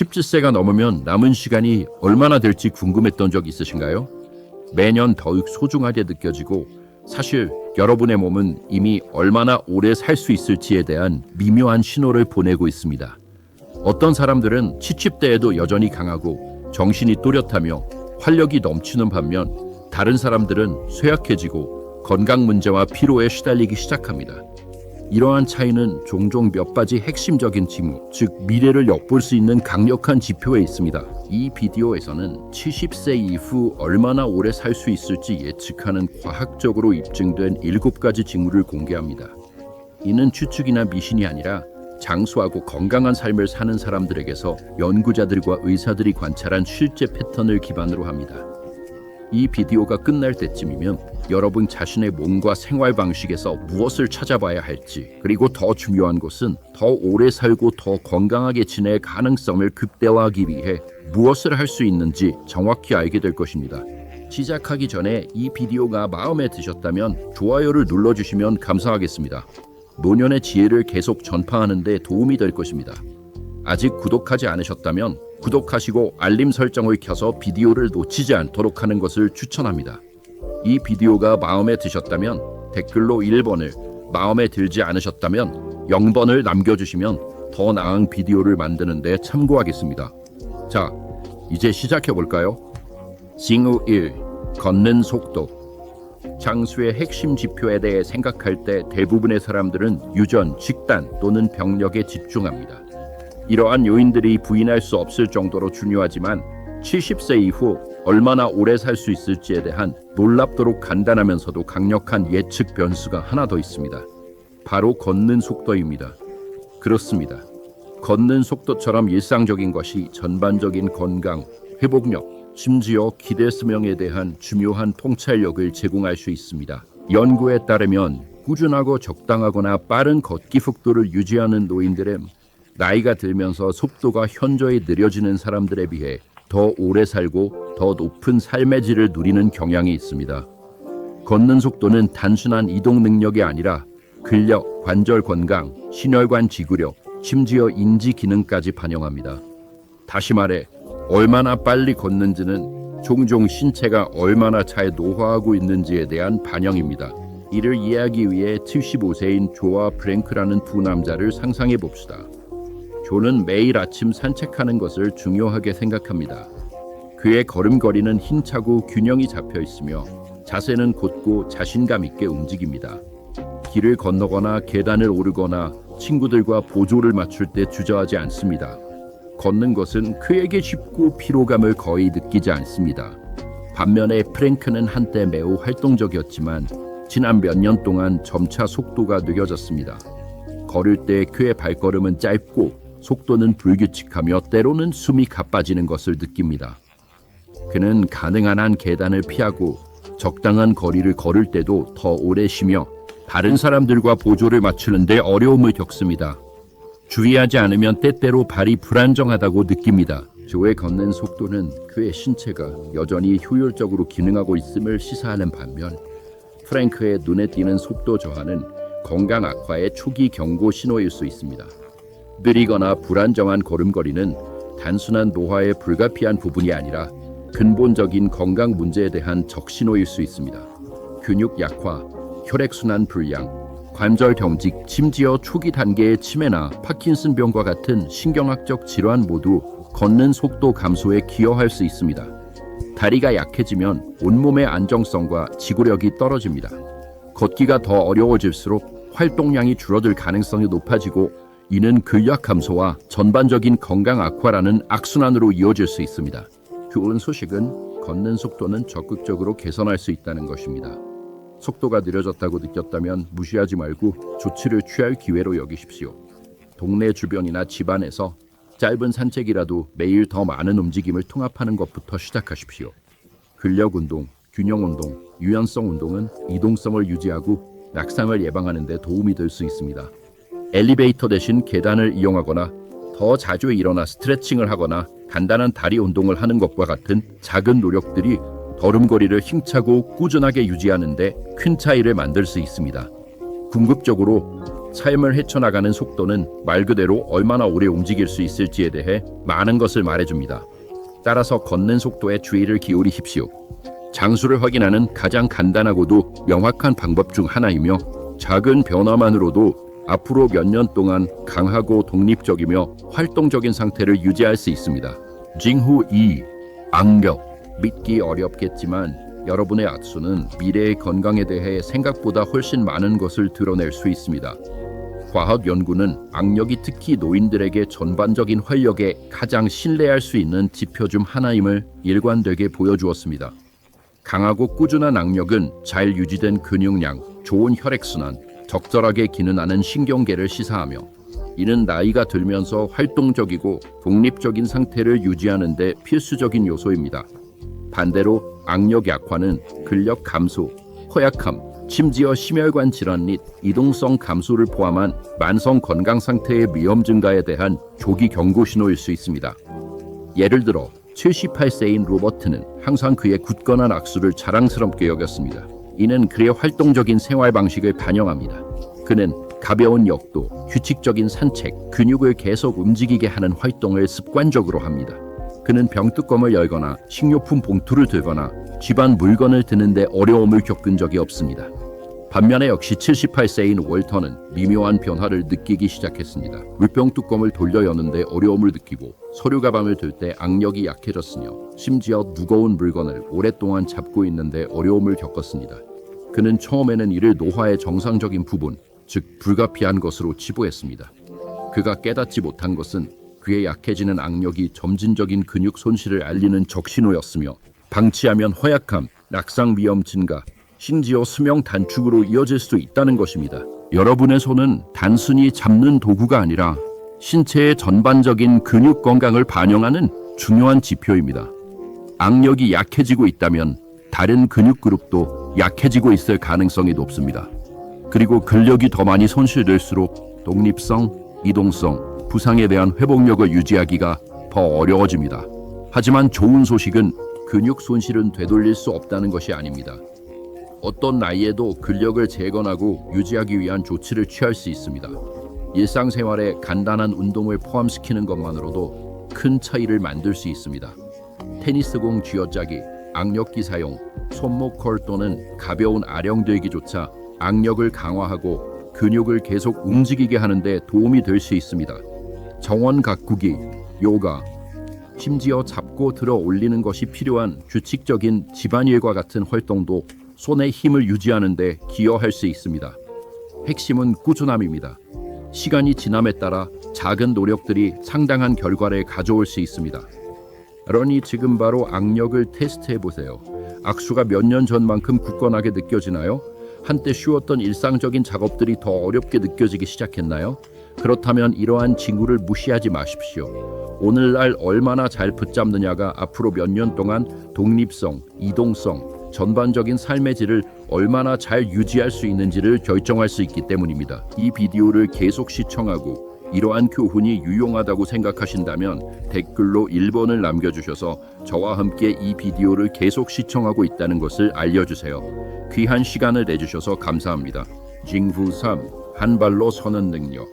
17세가 넘으면 남은 시간이 얼마나 될지 궁금했던 적 있으신가요? 매년 더욱 소중하게 느껴지고 사실 여러분의 몸은 이미 얼마나 오래 살 수 있을지에 대한 미묘한 신호를 보내고 있습니다. 어떤 사람들은 70대에도 여전히 강하고 정신이 또렷하며 활력이 넘치는 반면 다른 사람들은 쇠약해지고 건강 문제와 피로에 시달리기 시작합니다. 이러한 차이는 종종 몇 가지 핵심적인 징후, 즉 미래를 엿볼 수 있는 강력한 지표에 있습니다. 이 비디오에서는 70세 이후 얼마나 오래 살 수 있을지 예측하는 과학적으로 입증된 7가지 징후를 공개합니다. 이는 추측이나 미신이 아니라 장수하고 건강한 삶을 사는 사람들에게서 연구자들과 의사들이 관찰한 실제 패턴을 기반으로 합니다. 이 비디오가 끝날 때쯤이면 여러분 자신의 몸과 생활 방식에서 무엇을 찾아봐야 할지, 그리고 더 중요한 것은 더 오래 살고 더 건강하게 지낼 가능성을 극대화하기 위해 무엇을 할 수 있는지 정확히 알게 될 것입니다. 시작하기 전에 이 비디오가 마음에 드셨다면 좋아요를 눌러주시면 감사하겠습니다. 노년의 지혜를 계속 전파하는 데 도움이 될 것입니다. 아직 구독하지 않으셨다면 구독하시고 알림 설정을 켜서 비디오를 놓치지 않도록 하는 것을 추천합니다. 이 비디오가 마음에 드셨다면 댓글로 1번을, 마음에 들지 않으셨다면 0번을 남겨주시면 더 나은 비디오를 만드는 데 참고하겠습니다. 자, 이제 시작해볼까요? 징후 1. 걷는 속도. 장수의 핵심 지표에 대해 생각할 때 대부분의 사람들은 유전, 직단 또는 병력에 집중합니다. 이러한 요인들이 부인할 수 없을 정도로 중요하지만 70세 이후 얼마나 오래 살 수 있을지에 대한 놀랍도록 간단하면서도 강력한 예측 변수가 하나 더 있습니다. 바로 걷는 속도입니다. 그렇습니다. 걷는 속도처럼 일상적인 것이 전반적인 건강, 회복력, 심지어 기대 수명에 대한 중요한 통찰력을 제공할 수 있습니다. 연구에 따르면 꾸준하고 적당하거나 빠른 걷기 속도를 유지하는 노인들은 나이가 들면서 속도가 현저히 느려지는 사람들에 비해 더 오래 살고 더 높은 삶의 질을 누리는 경향이 있습니다. 걷는 속도는 단순한 이동 능력이 아니라 근력, 관절 건강, 심혈관 지구력, 심지어 인지 기능까지 반영합니다. 다시 말해 얼마나 빨리 걷는지는 종종 신체가 얼마나 잘 노화하고 있는지에 대한 반영입니다. 이를 이해하기 위해 75세인 조와 프랭크라는 두 남자를 상상해 봅시다. 조는 매일 아침 산책하는 것을 중요하게 생각합니다. 그의 걸음걸이는 힘차고 균형이 잡혀 있으며 자세는 곧고 자신감 있게 움직입니다. 길을 건너거나 계단을 오르거나 친구들과 보조를 맞출 때 주저하지 않습니다. 걷는 것은 그에게 쉽고 피로감을 거의 느끼지 않습니다. 반면에 프랭크는 한때 매우 활동적이었지만 지난 몇 년 동안 점차 속도가 느려졌습니다. 걸을 때 그의 발걸음은 짧고 속도는 불규칙하며 때로는 숨이 가빠지는 것을 느낍니다. 그는 가능한 한 계단을 피하고 적당한 거리를 걸을 때도 더 오래 쉬며 다른 사람들과 보조를 맞추는 데 어려움을 겪습니다. 주의하지 않으면 때때로 발이 불안정하다고 느낍니다. 조의 걷는 속도는 그의 신체가 여전히 효율적으로 기능하고 있음을 시사하는 반면 프랭크의 눈에 띄는 속도 저하는 건강 악화의 초기 경고 신호일 수 있습니다. 느리거나 불안정한 걸음걸이는 단순한 노화의 불가피한 부분이 아니라 근본적인 건강 문제에 대한 적신호일 수 있습니다. 근육 약화, 혈액순환 불량, 관절 경직, 심지어 초기 단계의 치매나 파킨슨병과 같은 신경학적 질환 모두 걷는 속도 감소에 기여할 수 있습니다. 다리가 약해지면 온몸의 안정성과 지구력이 떨어집니다. 걷기가 더 어려워질수록 활동량이 줄어들 가능성이 높아지고 이는 근력 감소와 전반적인 건강 악화라는 악순환으로 이어질 수 있습니다. 좋은 소식은 걷는 속도는 적극적으로 개선할 수 있다는 것입니다. 속도가 느려졌다고 느꼈다면 무시하지 말고 조치를 취할 기회로 여기십시오. 동네 주변이나 집안에서 짧은 산책이라도 매일 더 많은 움직임을 통합하는 것부터 시작하십시오. 근력 운동, 균형 운동, 유연성 운동은 이동성을 유지하고 낙상을 예방하는 데 도움이 될 수 있습니다. 엘리베이터 대신 계단을 이용하거나 더 자주 일어나 스트레칭을 하거나 간단한 다리 운동을 하는 것과 같은 작은 노력들이 걸음걸이를 힘차고 꾸준하게 유지하는 데 큰 차이를 만들 수 있습니다. 궁극적으로 삶을 헤쳐나가는 속도는 말 그대로 얼마나 오래 움직일 수 있을지에 대해 많은 것을 말해줍니다. 따라서 걷는 속도에 주의를 기울이십시오. 장수를 확인하는 가장 간단하고도 명확한 방법 중 하나이며 작은 변화만으로도 앞으로 몇 년 동안 강하고 독립적이며 활동적인 상태를 유지할 수 있습니다. 징후 2. 악력. 믿기 어렵겠지만 여러분의 악수는 미래의 건강에 대해 생각보다 훨씬 많은 것을 드러낼 수 있습니다. 과학 연구는 악력이 특히 노인들에게 전반적인 활력에 가장 신뢰할 수 있는 지표 중 하나임을 일관되게 보여주었습니다. 강하고 꾸준한 악력은 잘 유지된 근육량, 좋은 혈액순환, 적절하게 기능하는 신경계를 시사하며 이는 나이가 들면서 활동적이고 독립적인 상태를 유지하는 데 필수적인 요소입니다. 반대로 악력 약화는 근력 감소, 허약함, 심지어 심혈관 질환 및 이동성 감소를 포함한 만성 건강 상태의 위험 증가에 대한 조기 경고 신호일 수 있습니다. 예를 들어 78세인 로버트는 항상 그의 굳건한 악수를 자랑스럽게 여겼습니다. 이는 그의 활동적인 생활 방식을 반영합니다. 그는 가벼운 역도, 규칙적인 산책, 근육을 계속 움직이게 하는 활동을 습관적으로 합니다. 그는 병뚜껑을 열거나 식료품 봉투를 들거나 집안 물건을 드는데 어려움을 겪은 적이 없습니다. 반면에 역시 78세인 월터는 미묘한 변화를 느끼기 시작했습니다. 물병 뚜껑을 돌려 여는데 어려움을 느끼고 서류 가방을 들 때 악력이 약해졌으며 심지어 무거운 물건을 오랫동안 잡고 있는데 어려움을 겪었습니다. 그는 처음에는 이를 노화의 정상적인 부분, 즉 불가피한 것으로 치부했습니다. 그가 깨닫지 못한 것은 그의 약해지는 악력이 점진적인 근육 손실을 알리는 적신호였으며 방치하면 허약함, 낙상 위험 증가, 심지어 수명 단축으로 이어질 수 있다는 것입니다. 여러분의 손은 단순히 잡는 도구가 아니라 신체의 전반적인 근육 건강을 반영하는 중요한 지표입니다. 악력이 약해지고 있다면 다른 근육 그룹도 약해지고 있을 가능성이 높습니다. 그리고 근력이 더 많이 손실될수록 독립성, 이동성, 부상에 대한 회복력을 유지하기가 더 어려워집니다. 하지만 좋은 소식은 근육 손실은 되돌릴 수 없다는 것이 아닙니다. 어떤 나이에도 근력을 재건하고 유지하기 위한 조치를 취할 수 있습니다. 일상생활에 간단한 운동을 포함시키는 것만으로도 큰 차이를 만들 수 있습니다. 테니스공 쥐어짜기, 악력기 사용, 손목 컬 또는 가벼운 아령들기조차 악력을 강화하고 근육을 계속 움직이게 하는데 도움이 될 수 있습니다. 정원 가꾸기, 요가, 심지어 잡고 들어 올리는 것이 필요한 규칙적인 집안일과 같은 활동도 손의 힘을 유지하는 데 기여할 수 있습니다. 핵심은 꾸준함입니다. 시간이 지남에 따라 작은 노력들이 상당한 결과를 가져올 수 있습니다. 그러니 지금 바로 악력을 테스트해 보세요. 악수가 몇 년 전만큼 굳건하게 느껴지나요? 한때 쉬웠던 일상적인 작업들이 더 어렵게 느껴지기 시작했나요? 그렇다면 이러한 징후를 무시하지 마십시오. 오늘날 얼마나 잘 붙잡느냐가 앞으로 몇 년 동안 독립성, 이동성, 전반적인 삶의 질을 얼마나 잘 유지할 수 있는지를 결정할 수 있기 때문입니다. 이 비디오를 계속 시청하고 이러한 교훈이 유용하다고 생각하신다면 댓글로 1번을 남겨주셔서 저와 함께 이 비디오를 계속 시청하고 있다는 것을 알려주세요. 귀한 시간을 내주셔서 감사합니다. 징후 3. 한 발로 서는 능력.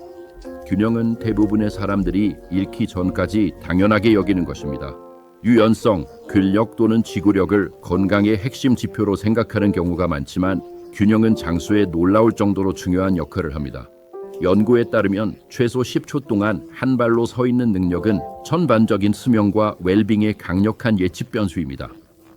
균형은 대부분의 사람들이 잃기 전까지 당연하게 여기는 것입니다. 유연성, 근력 또는 지구력을 건강의 핵심 지표로 생각하는 경우가 많지만 균형은 장수에 놀라울 정도로 중요한 역할을 합니다. 연구에 따르면 최소 10초 동안 한 발로 서 있는 능력은 전반적인 수명과 웰빙의 강력한 예측 변수입니다.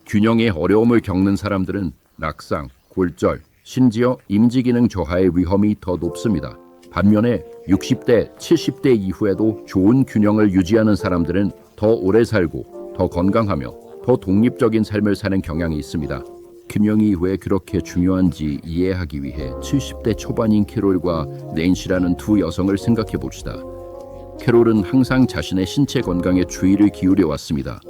균형의 어려움을 겪는 사람들은 낙상, 골절, 심지어 임지기능 저하의 위험이 더 높습니다. 반면에 60대, 70대 이후에도 좋은 균형을 유지하는 사람들은 더 오래 살고 더 건강하며 더 독립적인 삶을 사는 경향이 있습니다. 균형이 왜 그렇게 중요한지 이해하기 위해 70대 초반인 캐롤과 낸시라는 두 여성을 생각해 봅시다. 캐롤은 항상 자신의 신체 건강에 주의를 기울여 왔습니다.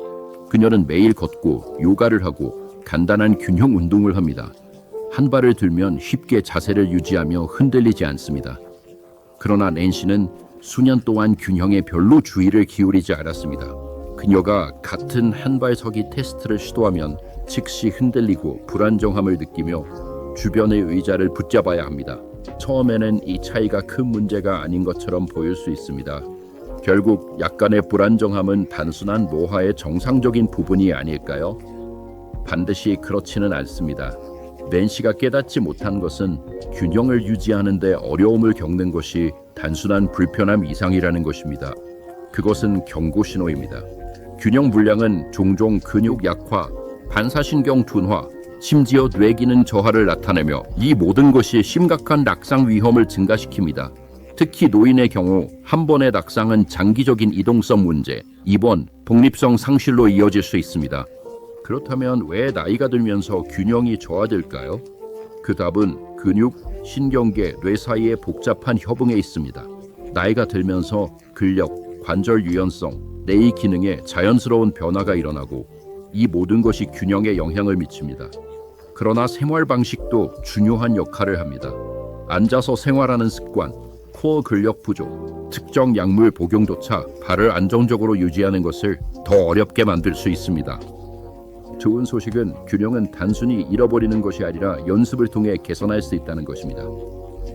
그녀는 매일 걷고 요가를 하고 간단한 균형 운동을 합니다. 한 발을 들면 쉽게 자세를 유지하며 흔들리지 않습니다. 그러나 낸시는 수년 동안 균형에 별로 주의를 기울이지 않았습니다. 그녀가 같은 한발서기 테스트를 시도하면 즉시 흔들리고 불안정함을 느끼며 주변의 의자를 붙잡아야 합니다. 처음에는 이 차이가 큰 문제가 아닌 것처럼 보일 수 있습니다. 결국 약간의 불안정함은 단순한 노화의 정상적인 부분이 아닐까요? 반드시 그렇지는 않습니다. 맨 씨가 깨닫지 못한 것은 균형을 유지하는 데 어려움을 겪는 것이 단순한 불편함 이상이라는 것입니다. 그것은 경고 신호입니다. 균형 불량은 종종 근육 약화, 반사신경 둔화, 심지어 뇌기능 저하를 나타내며 이 모든 것이 심각한 낙상 위험을 증가시킵니다. 특히 노인의 경우 한 번의 낙상은 장기적인 이동성 문제, 입원, 독립성 상실로 이어질 수 있습니다. 그렇다면 왜 나이가 들면서 균형이 저하될까요? 그 답은 근육, 신경계, 뇌 사이의 복잡한 협응에 있습니다. 나이가 들면서 근력, 관절 유연성, 뇌의 기능에 자연스러운 변화가 일어나고 이 모든 것이 균형에 영향을 미칩니다. 그러나 생활 방식도 중요한 역할을 합니다. 앉아서 생활하는 습관, 코어 근력 부족, 특정 약물 복용조차 발을 안정적으로 유지하는 것을 더 어렵게 만들 수 있습니다. 좋은 소식은 균형은 단순히 잃어버리는 것이 아니라 연습을 통해 개선할 수 있다는 것입니다.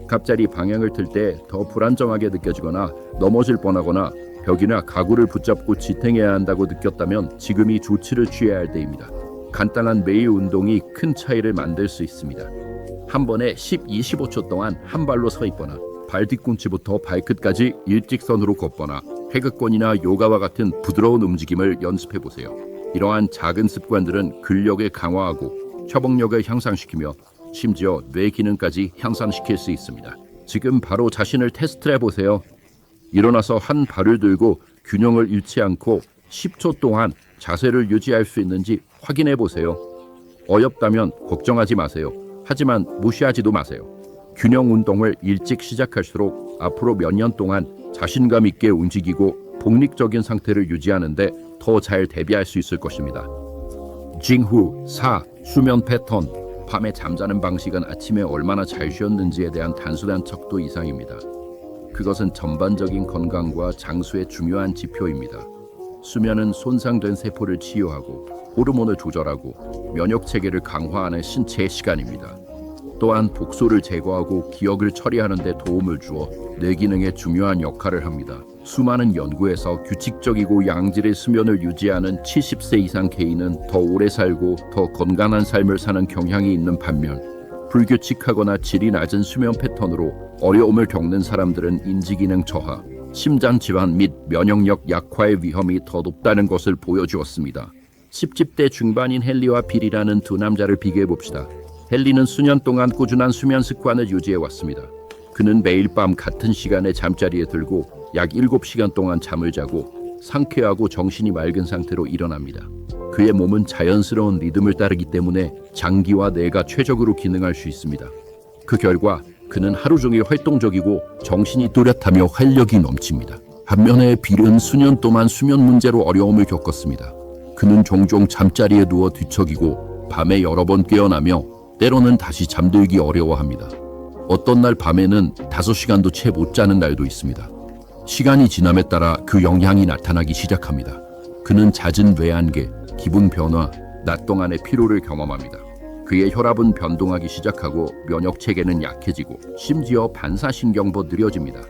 갑자기 방향을 틀 때 더 불안정하게 느껴지거나 넘어질 뻔하거나 벽이나 가구를 붙잡고 지탱해야 한다고 느꼈다면 지금이 조치를 취해야 할 때입니다. 간단한 매일 운동이 큰 차이를 만들 수 있습니다. 한 번에 10-25초 동안 한 발로 서 있거나 발 뒤꿈치부터 발끝까지 일직선으로 걷거나 해극권이나 요가와 같은 부드러운 움직임을 연습해 보세요. 이러한 작은 습관들은 근력을 강화하고 협응력을 향상시키며 심지어 뇌 기능까지 향상시킬 수 있습니다. 지금 바로 자신을 테스트해 보세요. 일어나서 한 발을 들고 균형을 잃지 않고 10초 동안 자세를 유지할 수 있는지 확인해 보세요. 어렵다면 걱정하지 마세요. 하지만 무시하지도 마세요. 균형 운동을 일찍 시작할수록 앞으로 몇 년 동안 자신감 있게 움직이고 독립적인 상태를 유지하는데 더 잘 대비할 수 있을 것입니다. 징후 4. 수면 패턴. 밤에 잠자는 방식은 아침에 얼마나 잘 쉬었는지에 대한 단순한 척도 이상입니다. 그것은 전반적인 건강과 장수의 중요한 지표입니다. 수면은 손상된 세포를 치유하고 호르몬을 조절하고 면역 체계를 강화하는 신체의 시간입니다. 또한 독소를 제거하고 기억을 처리하는 데 도움을 주어 뇌 기능에 중요한 역할을 합니다. 수많은 연구에서 규칙적이고 양질의 수면을 유지하는 70세 이상 개인은 더 오래 살고 더 건강한 삶을 사는 경향이 있는 반면 불규칙하거나 질이 낮은 수면 패턴으로 어려움을 겪는 사람들은 인지기능 저하, 심장 질환 및 면역력 약화의 위험이 더 높다는 것을 보여주었습니다. 10대 중반인 헨리와 빌이라는 두 남자를 비교해 봅시다. 헨리는 수년 동안 꾸준한 수면 습관을 유지해왔습니다. 그는 매일 밤 같은 시간에 잠자리에 들고 약 7시간 동안 잠을 자고 상쾌하고 정신이 맑은 상태로 일어납니다. 그의 몸은 자연스러운 리듬을 따르기 때문에 장기와 뇌가 최적으로 기능할 수 있습니다. 그 결과 그는 하루 종일 활동적이고 정신이 또렷하며 활력이 넘칩니다. 반면에 빌은 수년 동안 수면 문제로 어려움을 겪었습니다. 그는 종종 잠자리에 누워 뒤척이고 밤에 여러 번 깨어나며 때로는 다시 잠들기 어려워합니다. 어떤 날 밤에는 5시간도 채 못 자는 날도 있습니다. 시간이 지남에 따라 그 영향이 나타나기 시작합니다. 그는 잦은 뇌안개, 기분 변화, 낮 동안의 피로를 경험합니다. 그의 혈압은 변동하기 시작하고 면역 체계는 약해지고 심지어 반사신경도 느려집니다.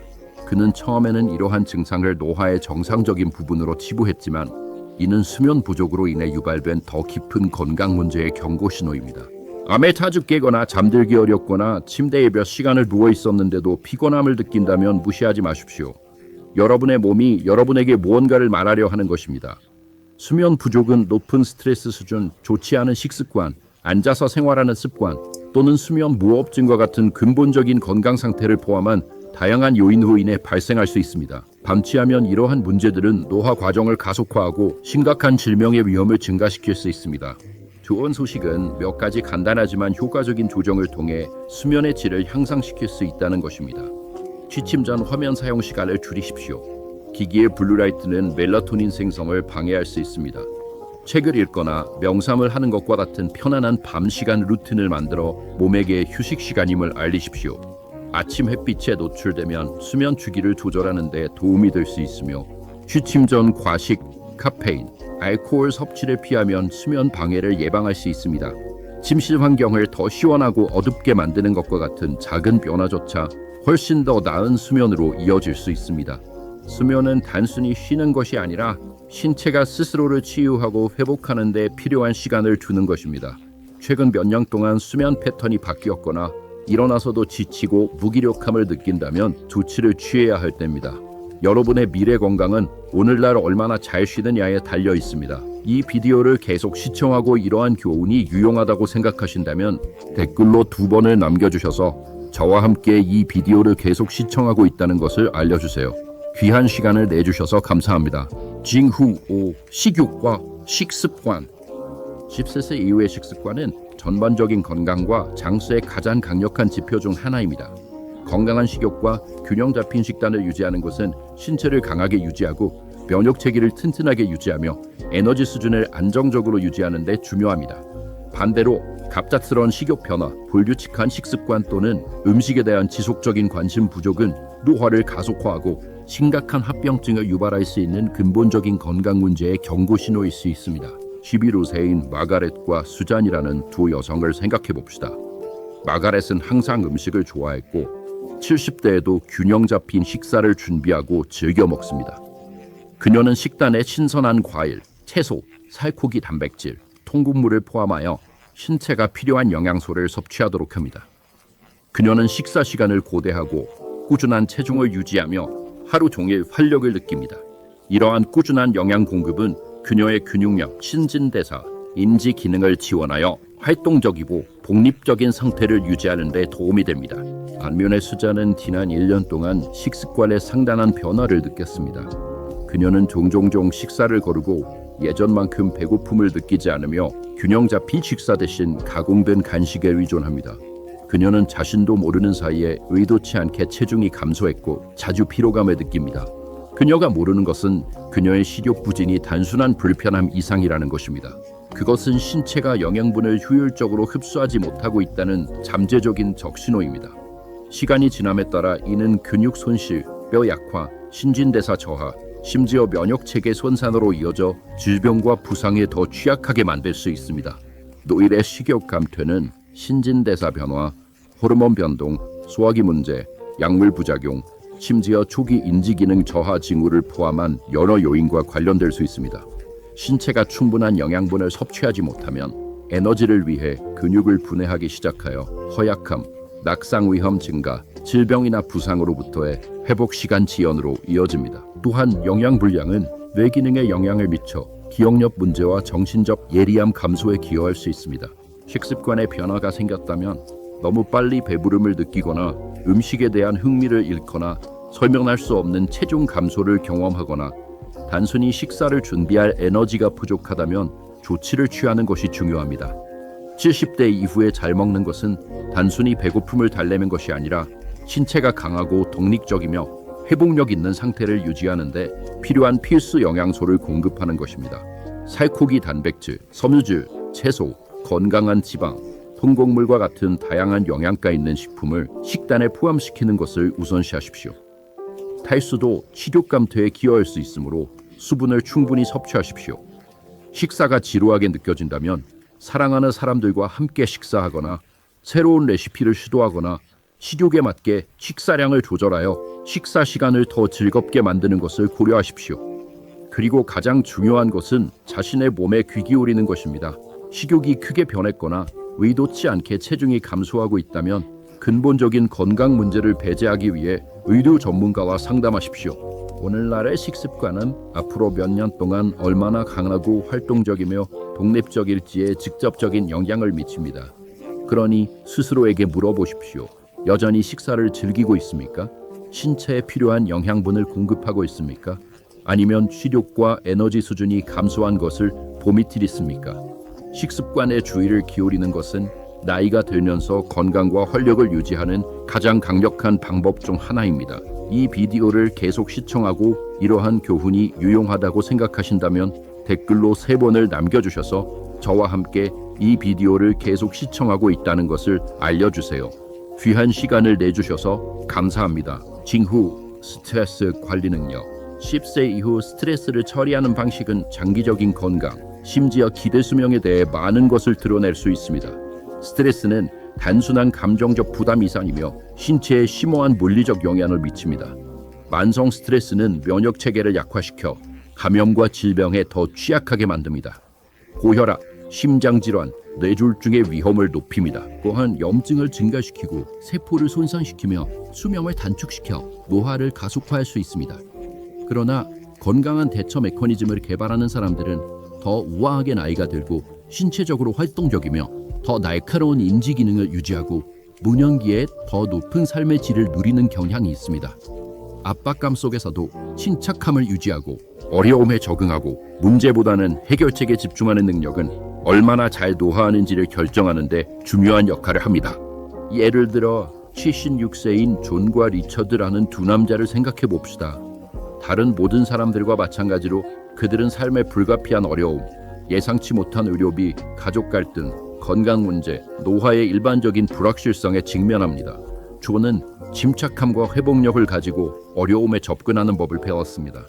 그는 처음에는 이러한 증상을 노화의 정상적인 부분으로 치부했지만 이는 수면 부족으로 인해 유발된 더 깊은 건강 문제의 경고 신호입니다. 밤에 자주 깨거나 잠들기 어렵거나 침대에 몇 시간을 누워 있었는데도 피곤함을 느낀다면 무시하지 마십시오. 여러분의 몸이 여러분에게 무언가를 말하려 하는 것입니다. 수면 부족은 높은 스트레스 수준, 좋지 않은 식습관, 앉아서 생활하는 습관 또는 수면 무호흡증과 같은 근본적인 건강 상태를 포함한 다양한 요인으로 인해 발생할 수 있습니다. 방치하면 이러한 문제들은 노화 과정을 가속화하고 심각한 질병의 위험을 증가시킬 수 있습니다. 좋은 소식은 몇 가지 간단하지만 효과적인 조정을 통해 수면의 질을 향상시킬 수 있다는 것입니다. 취침 전 화면 사용 시간을 줄이십시오. 기기의 블루라이트는 멜라토닌 생성을 방해할 수 있습니다. 책을 읽거나 명상을 하는 것과 같은 편안한 밤 시간 루틴을 만들어 몸에게 휴식 시간임을 알리십시오. 아침 햇빛에 노출되면 수면 주기를 조절하는 데 도움이 될 수 있으며 취침 전 과식, 카페인, 알코올 섭취를 피하면 수면 방해를 예방할 수 있습니다. 침실 환경을 더 시원하고 어둡게 만드는 것과 같은 작은 변화조차 훨씬 더 나은 수면으로 이어질 수 있습니다. 수면은 단순히 쉬는 것이 아니라 신체가 스스로를 치유하고 회복하는 데 필요한 시간을 두는 것입니다. 최근 몇 년 동안 수면 패턴이 바뀌었거나 일어나서도 지치고 무기력함을 느낀다면 조치를 취해야 할 때입니다. 여러분의 미래 건강은 오늘날 얼마나 잘 쉬느냐에 달려 있습니다. 이 비디오를 계속 시청하고 이러한 교훈이 유용하다고 생각하신다면 댓글로 2번을 남겨주셔서 저와 함께 이 비디오를 계속 시청하고 있다는 것을 알려주세요. 귀한 시간을 내주셔서 감사합니다. 징후 5. 식욕과 식습관. 10세 이후의 식습관은 전반적인 건강과 장수의 가장 강력한 지표 중 하나입니다. 건강한 식욕과 균형 잡힌 식단을 유지하는 것은 신체를 강하게 유지하고 면역 체계를 튼튼하게 유지하며 에너지 수준을 안정적으로 유지하는 데 중요합니다. 반대로 갑작스러운 식욕 변화, 불규칙한 식습관 또는 음식에 대한 지속적인 관심 부족은 노화를 가속화하고 심각한 합병증을 유발할 수 있는 근본적인 건강 문제의 경고 신호일 수 있습니다. 11호세인 마가렛과 수잔이라는 두 여성을 생각해 봅시다. 마가렛은 항상 음식을 좋아했고 70대에도 균형 잡힌 식사를 준비하고 즐겨 먹습니다. 그녀는 식단에 신선한 과일, 채소, 살코기 단백질, 통곡물을 포함하여 신체가 필요한 영양소를 섭취하도록 합니다. 그녀는 식사 시간을 고대하고 꾸준한 체중을 유지하며 하루 종일 활력을 느낍니다. 이러한 꾸준한 영양 공급은 그녀의 근육력, 신진대사, 인지 기능을 지원하여 활동적이고 독립적인 상태를 유지하는 데 도움이 됩니다. 반면에 수잔은 지난 1년 동안 식습관에 상당한 변화를 느꼈습니다. 그녀는 종종 식사를 거르고 예전만큼 배고픔을 느끼지 않으며 균형 잡힌 식사 대신 가공된 간식에 의존합니다. 그녀는 자신도 모르는 사이에 의도치 않게 체중이 감소했고 자주 피로감을 느낍니다. 그녀가 모르는 것은 그녀의 식욕 부진이 단순한 불편함 이상이라는 것입니다. 그것은 신체가 영양분을 효율적으로 흡수하지 못하고 있다는 잠재적인 적신호입니다. 시간이 지남에 따라 이는 근육 손실, 뼈 약화, 신진대사 저하, 심지어 면역체계 손상으로 이어져 질병과 부상에 더 취약하게 만들 수 있습니다. 노일의 식욕 감퇴는 신진대사 변화, 호르몬 변동, 소화기 문제, 약물 부작용, 심지어 초기 인지기능 저하 징후를 포함한 여러 요인과 관련될 수 있습니다. 신체가 충분한 영양분을 섭취하지 못하면 에너지를 위해 근육을 분해하기 시작하여 허약함, 낙상 위험 증가, 질병이나 부상으로부터의 회복 시간 지연으로 이어집니다. 또한 영양 불량은 뇌 기능에 영향을 미쳐 기억력 문제와 정신적 예리함 감소에 기여할 수 있습니다. 식습관에 변화가 생겼다면 너무 빨리 배부름을 느끼거나 음식에 대한 흥미를 잃거나 설명할 수 없는 체중 감소를 경험하거나 단순히 식사를 준비할 에너지가 부족하다면 조치를 취하는 것이 중요합니다. 70대 이후에 잘 먹는 것은 단순히 배고픔을 달래는 것이 아니라 신체가 강하고 독립적이며 회복력 있는 상태를 유지하는 데 필요한 필수 영양소를 공급하는 것입니다. 살코기 단백질, 섬유질, 채소, 건강한 지방, 통곡물과 같은 다양한 영양가 있는 식품을 식단에 포함시키는 것을 우선시하십시오. 탈수도 식욕 감퇴에 기여할 수 있으므로 수분을 충분히 섭취하십시오. 식사가 지루하게 느껴진다면 사랑하는 사람들과 함께 식사하거나 새로운 레시피를 시도하거나 식욕에 맞게 식사량을 조절하여 식사 시간을 더 즐겁게 만드는 것을 고려하십시오. 그리고 가장 중요한 것은 자신의 몸에 귀 기울이는 것입니다. 식욕이 크게 변했거나 의도치 않게 체중이 감소하고 있다면 근본적인 건강 문제를 배제하기 위해 의료 전문가와 상담하십시오. 오늘날의 식습관은 앞으로 몇 년 동안 얼마나 강하고 활동적이며 독립적일지에 직접적인 영향을 미칩니다. 그러니 스스로에게 물어보십시오. 여전히 식사를 즐기고 있습니까? 신체에 필요한 영양분을 공급하고 있습니까? 아니면 식욕과 에너지 수준이 감소한 것을 보미트리습니까? 식습관에 주의를 기울이는 것은 나이가 들면서 건강과 활력을 유지하는 가장 강력한 방법 중 하나입니다. 이 비디오를 계속 시청하고 이러한 교훈이 유용하다고 생각하신다면 댓글로 3번을 남겨주셔서 저와 함께 이 비디오를 계속 시청하고 있다는 것을 알려주세요. 귀한 시간을 내주셔서 감사합니다. 징후 스트레스 관리 능력. 10세 이후 스트레스를 처리하는 방식은 장기적인 건강, 심지어 기대 수명에 대해 많은 것을 드러낼 수 있습니다. 스트레스는 단순한 감정적 부담 이상이며 신체에 심오한 물리적 영향을 미칩니다. 만성 스트레스는 면역 체계를 약화시켜 감염과 질병에 더 취약하게 만듭니다. 고혈압, 심장 질환, 뇌졸중의 위험을 높입니다. 또한 염증을 증가시키고 세포를 손상시키며 수명을 단축시켜 노화를 가속화할 수 있습니다. 그러나 건강한 대처 메커니즘을 개발하는 사람들은 더 우아하게 나이가 들고 신체적으로 활동적이며 더 날카로운 인지 기능을 유지하고 문연기에 더 높은 삶의 질을 누리는 경향이 있습니다. 압박감 속에서도 침착함을 유지하고 어려움에 적응하고 문제보다는 해결책에 집중하는 능력은 얼마나 잘 노화하는지를 결정하는 데 중요한 역할을 합니다. 예를 들어 76세인 존과 리처드라는 두 남자를 생각해 봅시다. 다른 모든 사람들과 마찬가지로 그들은 삶의 불가피한 어려움, 예상치 못한 의료비, 가족 갈등, 건강 문제, 노화의 일반적인 불확실성에 직면합니다. 존은 침착함과 회복력을 가지고 어려움에 접근하는 법을 배웠습니다.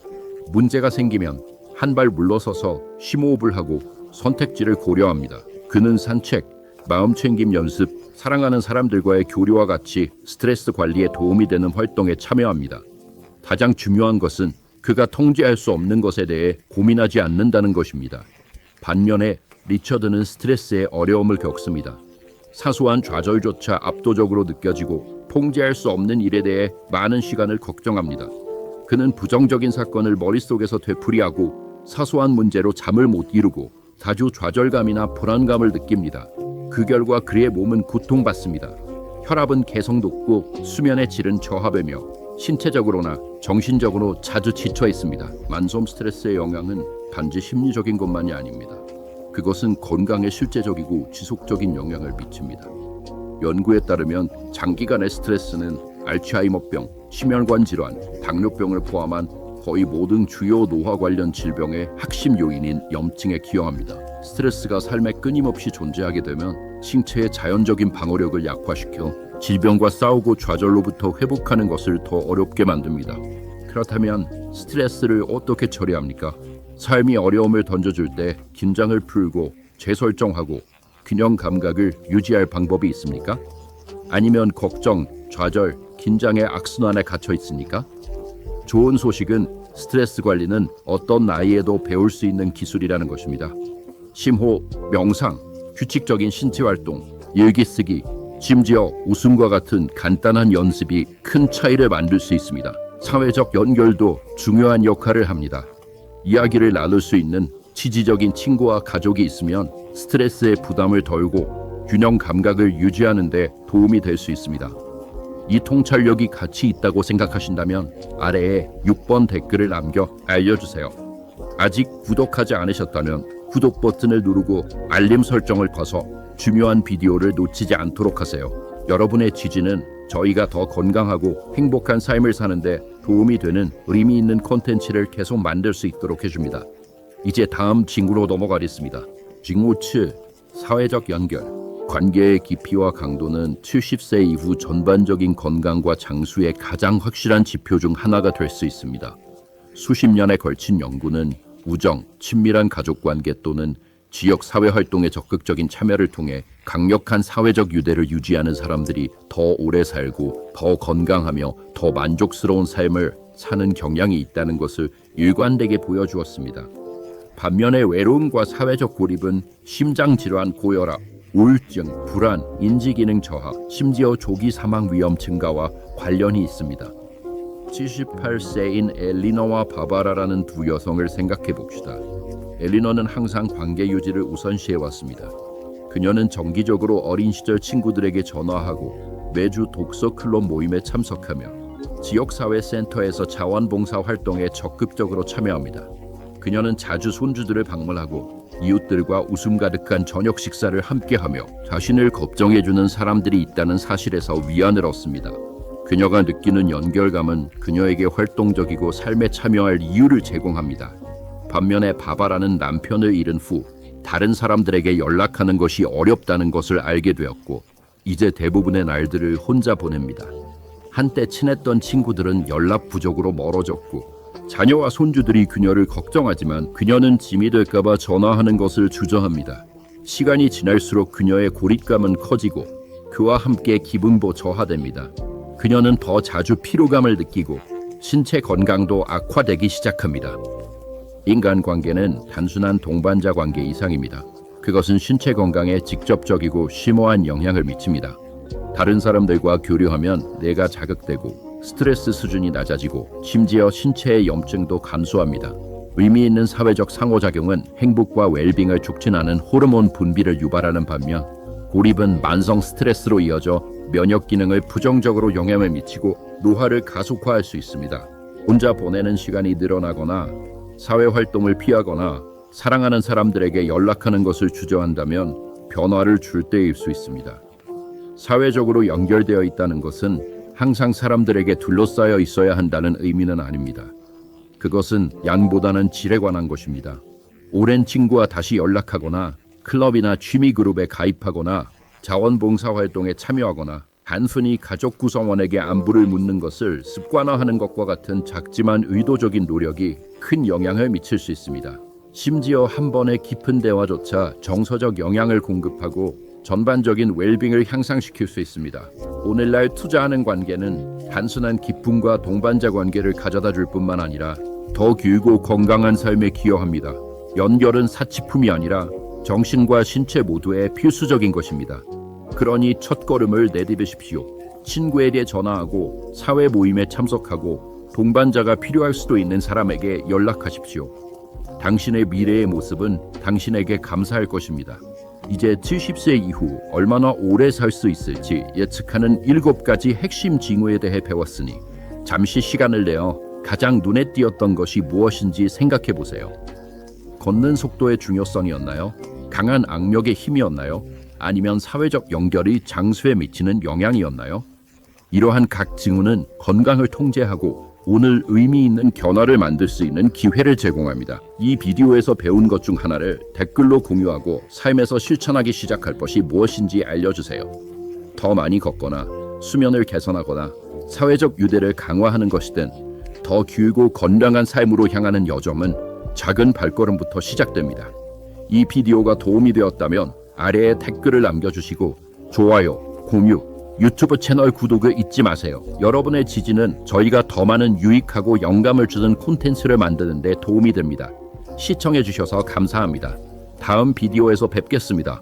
문제가 생기면 한 발 물러서서 심호흡을 하고 선택지를 고려합니다. 그는 산책, 마음챙김 연습, 사랑하는 사람들과의 교류와 같이 스트레스 관리에 도움이 되는 활동에 참여합니다. 가장 중요한 것은 그가 통제할 수 없는 것에 대해 고민하지 않는다는 것입니다. 반면에 리처드는 스트레스에 어려움을 겪습니다. 사소한 좌절조차 압도적으로 느껴지고 통제할 수 없는 일에 대해 많은 시간을 걱정합니다. 그는 부정적인 사건을 머릿속에서 되풀이하고 사소한 문제로 잠을 못 이루고 자주 좌절감이나 불안감을 느낍니다. 그 결과 그의 몸은 고통받습니다. 혈압은 계속 높고 수면의 질은 저하되며 신체적으로나 정신적으로 자주 지쳐 있습니다. 만성 스트레스의 영향은 단지 심리적인 것만이 아닙니다. 그것은 건강에 실제적이고 지속적인 영향을 미칩니다. 연구에 따르면 장기간의 스트레스는 알츠하이머병, 심혈관 질환, 당뇨병을 포함한 거의 모든 주요 노화 관련 질병의 핵심 요인인 염증에 기여합니다. 스트레스가 삶에 끊임없이 존재하게 되면 신체의 자연적인 방어력을 약화시켜 질병과 싸우고 좌절로부터 회복하는 것을 더 어렵게 만듭니다. 그렇다면 스트레스를 어떻게 처리합니까? 삶이 어려움을 던져줄 때 긴장을 풀고 재설정하고 균형 감각을 유지할 방법이 있습니까? 아니면 걱정, 좌절, 긴장의 악순환에 갇혀 있습니까? 좋은 소식은 스트레스 관리는 어떤 나이에도 배울 수 있는 기술이라는 것입니다. 심호, 명상, 규칙적인 신체 활동, 일기 쓰기, 심지어 웃음과 같은 간단한 연습이 큰 차이를 만들 수 있습니다. 사회적 연결도 중요한 역할을 합니다. 이야기를 나눌 수 있는 지지적인 친구와 가족이 있으면 스트레스의 부담을 덜고 균형 감각을 유지하는 데 도움이 될 수 있습니다. 이 통찰력이 가치 있다고 생각하신다면 아래에 6번 댓글을 남겨 알려주세요. 아직 구독하지 않으셨다면 구독 버튼을 누르고 알림 설정을 꺼서 중요한 비디오를 놓치지 않도록 하세요. 여러분의 지지는 저희가 더 건강하고 행복한 삶을 사는데 도움이 되는 의미 있는 콘텐츠를 계속 만들 수 있도록 해줍니다. 이제 다음 징후로 넘어가겠습니다. 징후 7. 사회적 연결. 관계의 깊이와 강도는 70세 이후 전반적인 건강과 장수의 가장 확실한 지표 중 하나가 될 수 있습니다. 수십 년에 걸친 연구는 우정, 친밀한 가족관계 또는 지역 사회활동의 적극적인 참여를 통해 강력한 사회적 유대를 유지하는 사람들이 더 오래 살고 더 건강하며 더 만족스러운 삶을 사는 경향이 있다는 것을 일관되게 보여주었습니다. 반면에 외로움과 사회적 고립은 심장질환, 고혈압, 우울증, 불안, 인지기능 저하, 심지어 조기 사망 위험 증가와 관련이 있습니다. 78세인 엘리너와 바바라라는 두 여성을 생각해 봅시다. 엘리너는 항상 관계 유지를 우선시해왔습니다. 그녀는 정기적으로 어린 시절 친구들에게 전화하고 매주 독서 클럽 모임에 참석하며 지역사회센터에서 자원봉사 활동에 적극적으로 참여합니다. 그녀는 자주 손주들을 방문하고 이웃들과 웃음 가득한 저녁 식사를 함께하며 자신을 걱정해주는 사람들이 있다는 사실에서 위안을 얻습니다. 그녀가 느끼는 연결감은 그녀에게 활동적이고 삶에 참여할 이유를 제공합니다. 반면에 바바라는 남편을 잃은 후 다른 사람들에게 연락하는 것이 어렵다는 것을 알게 되었고 이제 대부분의 날들을 혼자 보냅니다. 한때 친했던 친구들은 연락 부족으로 멀어졌고 자녀와 손주들이 그녀를 걱정하지만 그녀는 짐이 될까봐 전화하는 것을 주저합니다. 시간이 지날수록 그녀의 고립감은 커지고 그와 함께 기분도 저하됩니다. 그녀는 더 자주 피로감을 느끼고 신체 건강도 악화되기 시작합니다. 인간관계는 단순한 동반자 관계 이상입니다. 그것은 신체 건강에 직접적이고 심오한 영향을 미칩니다. 다른 사람들과 교류하면 뇌가 자극되고 스트레스 수준이 낮아지고 심지어 신체의 염증도 감소합니다. 의미 있는 사회적 상호작용은 행복과 웰빙을 촉진하는 호르몬 분비를 유발하는 반면 고립은 만성 스트레스로 이어져 면역 기능을 부정적으로 영향을 미치고 노화를 가속화할 수 있습니다. 혼자 보내는 시간이 늘어나거나 사회 활동을 피하거나 사랑하는 사람들에게 연락하는 것을 주저한다면 변화를 줄 때일 수 있습니다. 사회적으로 연결되어 있다는 것은 항상 사람들에게 둘러싸여 있어야 한다는 의미는 아닙니다. 그것은 양보다는 질에 관한 것입니다. 오랜 친구와 다시 연락하거나 클럽이나 취미 그룹에 가입하거나 자원봉사 활동에 참여하거나 단순히 가족 구성원에게 안부를 묻는 것을 습관화하는 것과 같은 작지만 의도적인 노력이 큰 영향을 미칠 수 있습니다. 심지어 한 번의 깊은 대화조차 정서적 영향을 공급하고 전반적인 웰빙을 향상시킬 수 있습니다. 오늘날 투자하는 관계는 단순한 기쁨과 동반자 관계를 가져다 줄 뿐만 아니라 더 길고 건강한 삶에 기여합니다. 연결은 사치품이 아니라 정신과 신체 모두에 필수적인 것입니다. 그러니 첫걸음을 내디디십시오. 친구에게 전화하고 사회 모임에 참석하고 동반자가 필요할 수도 있는 사람에게 연락하십시오. 당신의 미래의 모습은 당신에게 감사할 것입니다. 이제 70세 이후 얼마나 오래 살 수 있을지 예측하는 7가지 핵심 징후에 대해 배웠으니 잠시 시간을 내어 가장 눈에 띄었던 것이 무엇인지 생각해 보세요. 걷는 속도의 중요성이었나요? 강한 악력의 힘이었나요? 아니면 사회적 연결이 장수에 미치는 영향이었나요? 이러한 각 징후는 건강을 통제하고 오늘 의미 있는 변화를 만들 수 있는 기회를 제공합니다. 이 비디오에서 배운 것 중 하나를 댓글로 공유하고 삶에서 실천하기 시작할 것이 무엇인지 알려주세요. 더 많이 걷거나 수면을 개선하거나 사회적 유대를 강화하는 것이든 더 길고 건강한 삶으로 향하는 여정은 작은 발걸음부터 시작됩니다. 이 비디오가 도움이 되었다면 아래에 댓글을 남겨주시고 좋아요, 공유, 유튜브 채널 구독을 잊지 마세요. 여러분의 지지는 저희가 더 많은 유익하고 영감을 주는 콘텐츠를 만드는 데 도움이 됩니다. 시청해주셔서 감사합니다. 다음 비디오에서 뵙겠습니다.